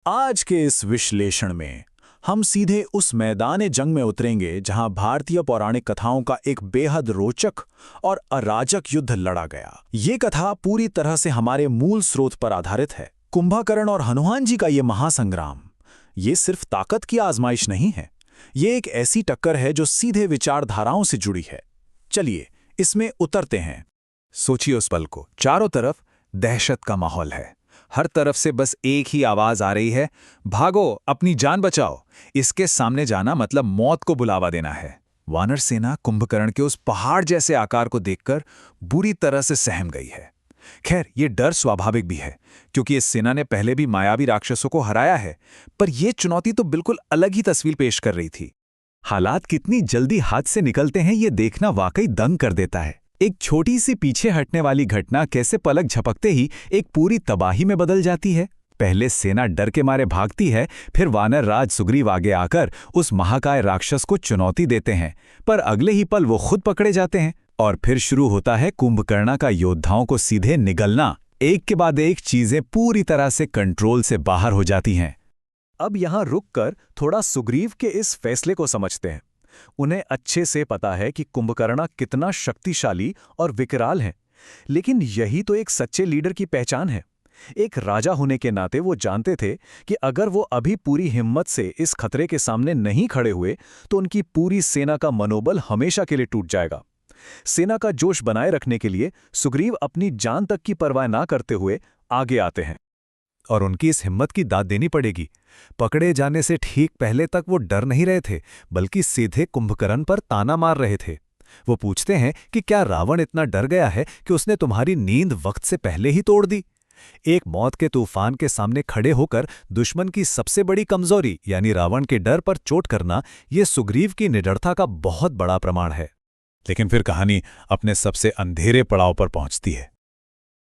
आज के इस विश्लेषण में हम सीधे उस मैदान जंग में उतरेंगे जहां भारतीय पौराणिक कथाओं का एक बेहद रोचक और अराजक युद्ध लड़ा गया। ये कथा पूरी तरह से हमारे मूल स्रोत पर आधारित है। कुंभकर्ण और हनुमान जी का ये महासंग्राम, ये सिर्फ ताकत की आजमाइश नहीं है, ये एक ऐसी टक्कर है जो सीधे विचारधाराओं से जुड़ी है। चलिए इसमें उतरते हैं। सोचिए उस पल को, चारों तरफ दहशत का माहौल है। हर तरफ से बस एक ही आवाज आ रही है, भागो, अपनी जान बचाओ। इसके सामने जाना मतलब मौत को बुलावा देना है। वानर सेना कुंभकर्ण के उस पहाड़ जैसे आकार को देखकर बुरी तरह से सहम गई है। खैर, ये डर स्वाभाविक भी है, क्योंकि इस सेना ने पहले भी मायावी राक्षसों को हराया है, पर यह चुनौती तो बिल्कुल अलग ही तस्वीर पेश कर रही थी। हालात कितनी जल्दी हाथ से निकलते हैं, ये देखना वाकई दंग कर देता है। एक छोटी सी पीछे हटने वाली घटना कैसे पलक झपकते ही एक पूरी तबाही में बदल जाती है। पहले सेना डर के मारे भागती है, फिर वानर राज सुग्रीव आगे आकर उस महाकाय राक्षस को चुनौती देते हैं, पर अगले ही पल वो खुद पकड़े जाते हैं। और फिर शुरू होता है कुंभकर्ण का योद्धाओं को सीधे निगलना। एक के बाद एक चीजें पूरी तरह से कंट्रोल से बाहर हो जाती हैं। अब यहां रुककर थोड़ा सुग्रीव के इस फैसले को समझते हैं। उन्हें अच्छे से पता है कि कुंभकर्ण कितना शक्तिशाली और विकराल है, लेकिन यही तो एक सच्चे लीडर की पहचान है। एक राजा होने के नाते वो जानते थे कि अगर वो अभी पूरी हिम्मत से इस खतरे के सामने नहीं खड़े हुए तो उनकी पूरी सेना का मनोबल हमेशा के लिए टूट जाएगा। सेना का जोश बनाए रखने के लिए सुग्रीव अपनी जान तक की परवाह ना करते हुए आगे आते हैं। और उनकी इस हिम्मत की दाद देनी पड़ेगी। पकड़े जाने से ठीक पहले तक वो डर नहीं रहे थे, बल्कि सीधे कुंभकर्ण पर ताना मार रहे थे। वो पूछते हैं कि क्या रावण इतना डर गया है कि उसने तुम्हारी नींद वक्त से पहले ही तोड़ दी? एक मौत के तूफान के सामने खड़े होकर दुश्मन की सबसे बड़ी कमजोरी यानी रावण के डर पर चोट करना, ये सुग्रीव की निडरता का बहुत बड़ा प्रमाण है। लेकिन फिर कहानी अपने सबसे अंधेरे पड़ाव पर पहुंचती है।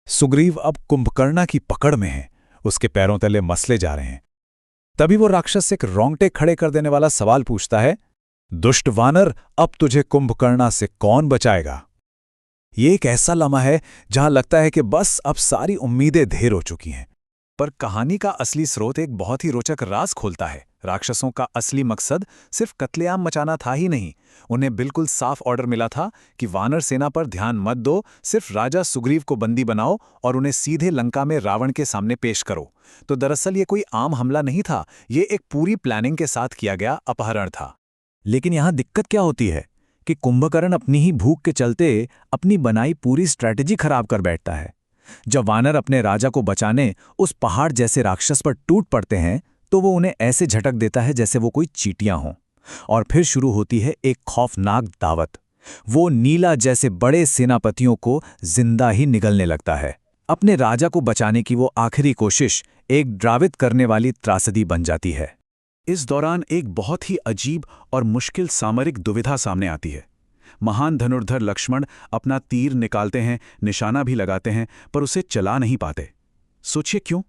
सुग्रीव अब कुंभकर्ण की पकड़ में है, उसके पैरों तले मसले जा रहे हैं। तभी वो राक्षस एक रोंगटे खड़े कर देने वाला सवाल पूछता है, दुष्ट वानर, अब तुझे कुंभकर्ण से कौन बचाएगा? ये एक ऐसा लम्हा है जहां लगता है कि बस अब सारी उम्मीदें ढेर हो चुकी हैं। पर कहानी का असली स्रोत एक बहुत ही रोचक राज खोलता है। राक्षसों का असली मकसद सिर्फ कत्लेआम मचाना था ही नहीं, उन्हें बिल्कुल साफ ऑर्डर मिला था कि वानर सेना पर ध्यान मत दो, सिर्फ राजा सुग्रीव को बंदी बनाओ और उन्हें सीधे लंका में रावण के सामने पेश करो। तो दरअसल ये कोई आम हमला नहीं था, ये एक पूरी प्लानिंग के साथ किया गया अपहरण था। लेकिन यहां दिक्कत क्या होती है कि कुंभकर्ण अपनी ही भूख के चलते अपनी बनाई पूरी स्ट्रैटेजी खराब कर बैठता है। जब वानर अपने राजा को बचाने उस पहाड़ जैसे राक्षस पर टूट पड़ते हैं तो वो उन्हें ऐसे झटक देता है जैसे वो कोई चींटियां हों। और फिर शुरू होती है एक खौफनाक दावत। वो नीला जैसे बड़े सेनापतियों को जिंदा ही निगलने लगता है। अपने राजा को बचाने की वो आखिरी कोशिश एक ड्रावित करने वाली त्रासदी बन जाती है। इस दौरान एक बहुत ही अजीब और मुश्किल सामरिक दुविधा सामने आती है। महान धनुर्धर लक्ष्मण अपना तीर निकालते हैं, निशाना भी लगाते हैं, पर उसे चला नहीं पाते। सोचिए क्यों?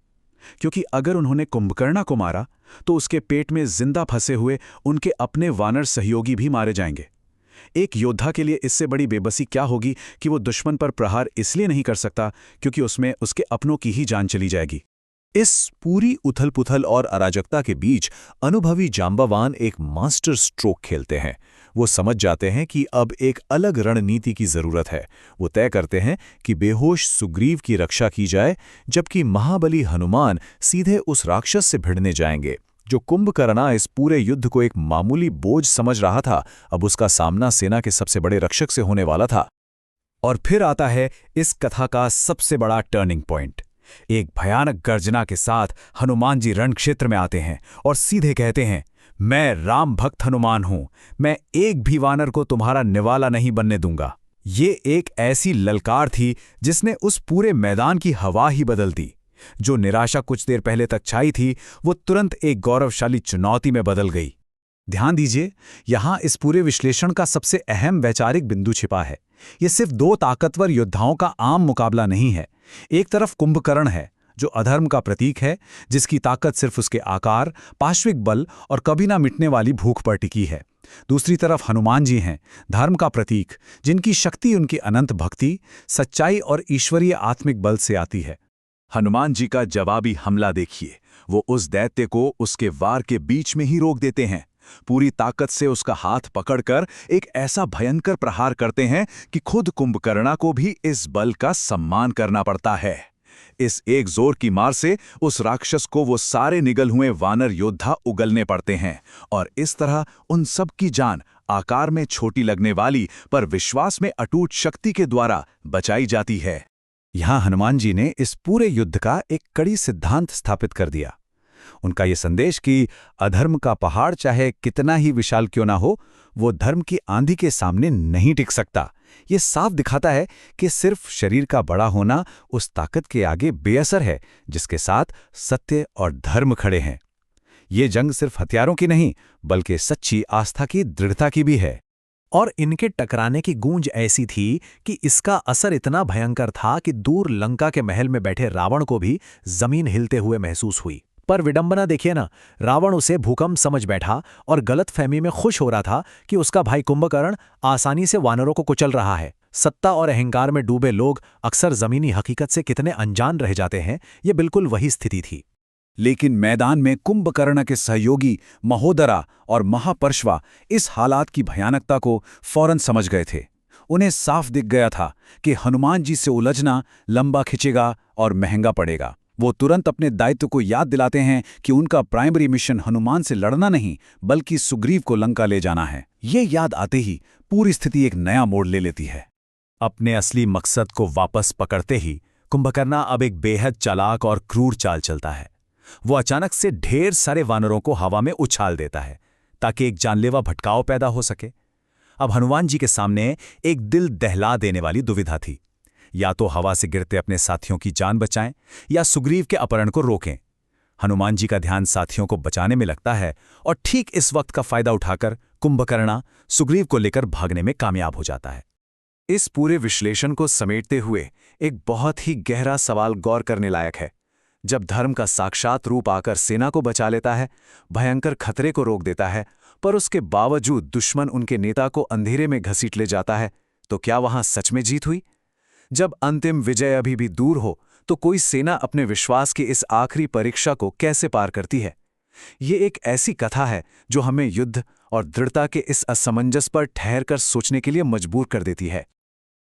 क्योंकि अगर उन्होंने कुंभकर्ण को मारा तो उसके पेट में जिंदा फंसे हुए उनके अपने वानर सहयोगी भी मारे जाएंगे। एक योद्धा के लिए इससे बड़ी बेबसी क्या होगी कि वो दुश्मन पर प्रहार इसलिए नहीं कर सकता क्योंकि उसमें उसके अपनों की ही जान चली जाएगी। इस पूरी उथल-पुथल और अराजकता के बीच अनुभवी जांबावान एक मास्टर स्ट्रोक खेलते हैं। वो समझ जाते हैं कि अब एक अलग रणनीति की जरूरत है। वो तय करते हैं कि बेहोश सुग्रीव की रक्षा की जाए, जबकि महाबली हनुमान सीधे उस राक्षस से भिड़ने जाएंगे। जो कुंभकर्ण इस पूरे युद्ध को एक मामूली बोझ समझ रहा था, अब उसका सामना सेना के सबसे बड़े रक्षक से होने वाला था। और फिर आता है इस कथा का सबसे बड़ा टर्निंग पॉइंट। एक भयानक गर्जना के साथ हनुमान जी रणक्षेत्र में आते हैं और सीधे कहते हैं, मैं राम भक्त हनुमान हूं, मैं एक भी वानर को तुम्हारा निवाला नहीं बनने दूंगा। ये एक ऐसी ललकार थी जिसने उस पूरे मैदान की हवा ही बदल दी। जो निराशा कुछ देर पहले तक छाई थी, वो तुरंत एक गौरवशाली चुनौती में बदल गई। ध्यान दीजिए, यहां इस पूरे विश्लेषण का सबसे अहम वैचारिक बिंदु छिपा है। ये सिर्फ दो ताकतवर योद्धाओं का आम मुकाबला नहीं है। एक तरफ कुंभकर्ण है, जो अधर्म का प्रतीक है, जिसकी ताकत सिर्फ उसके आकार, पाश्विक बल और कभी ना मिटने वाली भूख पर टिकी है। दूसरी तरफ हनुमान जी हैं, धर्म का प्रतीक, जिनकी शक्ति उनकी अनंत भक्ति, सच्चाई और ईश्वरीय आत्मिक बल से आती है। हनुमान जी का जवाबी हमला देखिए। वो उस दैत्य को उसके वार के बीच में ही रोक देते हैं। पूरी ताकत से उसका हाथ पकड़कर एक ऐसा भयंकर प्रहार करते हैं कि खुद कुंभकर्णा को भी इस बल का सम्मान करना पड़ता है। इस एक जोर की मार से उस राक्षस को वो सारे निगल हुए वानर योद्धा उगलने पड़ते हैं और इस तरह उन सब की जान आकार में छोटी लगने वाली पर विश्वास में अटूट शक्ति के द्वारा बचाई जाती है। यहां हनुमान जी ने इस पूरे युद्ध का एक कड़ी सिद्धांत स्थापित कर दिया। उनका ये संदेश कि अधर्म का पहाड़ चाहे कितना ही विशाल क्यों ना हो, वो धर्म की आंधी के सामने नहीं टिक सकता। ये साफ दिखाता है कि सिर्फ शरीर का बड़ा होना उस ताकत के आगे बेअसर है जिसके साथ सत्य और धर्म खड़े हैं। ये जंग सिर्फ हथियारों की नहीं, बल्कि सच्ची आस्था की दृढ़ता की भी है। और इनके टकराने की गूंज ऐसी थी कि इसका असर इतना भयंकर था कि दूर लंका के महल में बैठे रावण को भी जमीन हिलते हुए महसूस हुई। पर विडंबना देखिए ना, रावण उसे भूकंप समझ बैठा और गलतफहमी में खुश हो रहा था कि उसका भाई कुंभकर्ण आसानी से वानरों को कुचल रहा है। सत्ता और अहंकार में डूबे लोग अक्सर जमीनी हकीकत से कितने अनजान रह जाते हैं, ये बिल्कुल वही स्थिति थी। लेकिन मैदान में कुंभकर्ण के सहयोगी महोदरा और महापर्श्वा इस हालात की भयानकता को फौरन समझ गए थे। उन्हें साफ दिख गया था कि हनुमान जी से उलझना लंबा खिंचेगा और महंगा पड़ेगा। वो तुरंत अपने दायित्व को याद दिलाते हैं कि उनका प्राइमरी मिशन हनुमान से लड़ना नहीं, बल्कि सुग्रीव को लंका ले जाना है। ये याद आते ही पूरी स्थिति एक नया मोड़ ले लेती है। अपने असली मकसद को वापस पकड़ते ही कुंभकर्ण अब एक बेहद चालाक और क्रूर चाल चलता है। वो अचानक से ढेर सारे वानरों को हवा में उछाल देता है ताकि एक जानलेवा भटकाव पैदा हो सके। अब हनुमान जी के सामने एक दिल दहला देने वाली दुविधा थी, या तो हवा से गिरते अपने साथियों की जान बचाएं या सुग्रीव के अपहरण को रोकें। हनुमान जी का ध्यान साथियों को बचाने में लगता है और ठीक इस वक्त का फायदा उठाकर कुंभकर्ण सुग्रीव को लेकर भागने में कामयाब हो जाता है। इस पूरे विश्लेषण को समेटते हुए एक बहुत ही गहरा सवाल गौर करने लायक है। जब धर्म का साक्षात रूप आकर सेना को बचा लेता है, भयंकर खतरे को रोक देता है, पर उसके बावजूद दुश्मन उनके नेता को अंधेरे में घसीट ले जाता है, तो क्या वहां सच में जीत हुई? जब अंतिम विजय अभी भी दूर हो, तो कोई सेना अपने विश्वास की इस आखिरी परीक्षा को कैसे पार करती है? ये एक ऐसी कथा है जो हमें युद्ध और दृढ़ता के इस असमंजस पर ठहरकर सोचने के लिए मजबूर कर देती है।